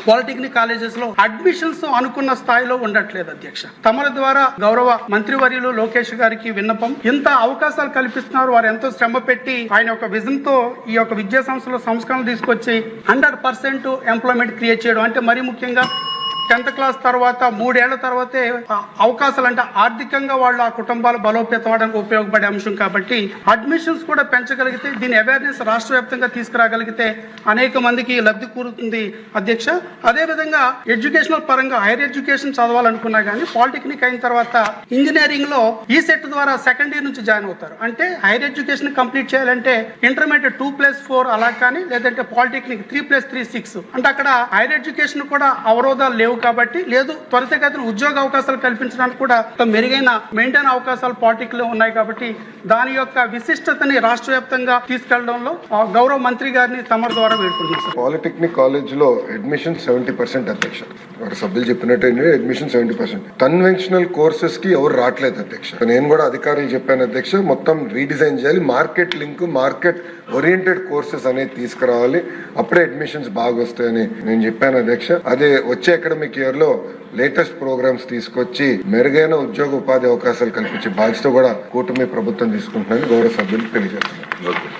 Polytechnic colleges లో admissions అనుకున్న స్థాయిలో ఉండట్లేదు అధ్యక్ష. తమరి ద్వారా గౌరవ మంత్రివర్యులు లోకేష్ గారికి విన్నపం, ఇంత అవకాశాలు కల్పిస్తున్నారు, వారు ఎంతో శ్రమ పెట్టి ఆయన ఒక విజన్ తో ఈ యొక్క విద్యా సంస్థలో సంస్కరణలు తీసుకొచ్చి 100% ఎంప్లాయ్మెంట్ క్రియేట్ చేయడం, అంటే మరీ ముఖ్యంగా 10th క్లాస్ తర్వాత 3 ఏళ్ల తర్వాతే అవకాశాలు, అంటే ఆర్థికంగా వాళ్ళు ఆ కుటుంబాలు బలోపేతం అవడానికి ఉపయోగపడే అంశం కాబట్టి అడ్మిషన్స్ కూడా పెంచగలిగితే, దీని అవేర్నెస్ రాష్ట్ర వ్యాప్తంగా తీసుకురాగలిగితే అనేక మందికి లబ్ధి కూరుతుంది అధ్యక్ష. అదేవిధంగా ఎడ్యుకేషనల్ పరంగా హైయర్ ఎడ్యుకేషన్ చదవాలనుకున్నా కానీ పాలిటెక్నిక్ అయిన తర్వాత ఇంజనీరింగ్ లో ఈ సెట్ ద్వారా సెకండ్ ఇయర్ నుంచి జాయిన్ అవుతారు. అంటే హైయర్ ఎడ్యుకేషన్ కంప్లీట్ చేయాలంటే ఇంటర్మీడియట్ 2+4 అలా కానీ, లేదంటే పాలిటెక్నిక్ 3+3 6, అంటే అక్కడ హైయర్ ఎడ్యుకేషన్ కూడా అవరోధాలు లేవు కాబట్టి, లేదు త్వరితగతిన ఉద్యోగ అవకాశాలు కల్పించడానికి కూడా మెరుగైన మెయింటైన్ అవకాశాలు పాలిటెక్నిక్ లో ఉన్నాయి కాబట్టి దాని యొక్క విశిష్టతని రాష్ట్ర వ్యాప్తంగా తీసుకెళ్లడంలో గౌరవ మంత్రి గారిని తమ ద్వారా వేడుకుంటున్నాం. పాలిటెక్నిక్ కాలేజ్ లో అడ్మిషన్ 70% అధ్యక్ష. సభ్యులు చెప్పినట్టు అడ్మిషన్ 70%. కన్వెన్షనల్ కోర్సెస్ కి ఎవరు రావట్లేదు అధ్యక్ష. నేను కూడా అధికారులు చెప్పాను అధ్యక్ష, మొత్తం రీడిజైన్ చేయాలి, market link, market oriented courses అనేది తీసుకురావాలి, అప్పుడే అడ్మిషన్స్ బాగా వస్తాయని నేను చెప్పాను అధ్యక్ష. అదే వచ్చే అకాడమిక్ ఇయర్ లో లేటెస్ట్ ప్రోగ్రామ్స్ తీసుకొచ్చి మెరుగైన ఉద్యోగ ఉపాధి అవకాశాలు కల్పించే బాధ్యత కూడా కూటమి ప్రభుత్వం తీసుకుంటుందని గౌరవ సభ్యులకు తెలియజేస్తున్నారు.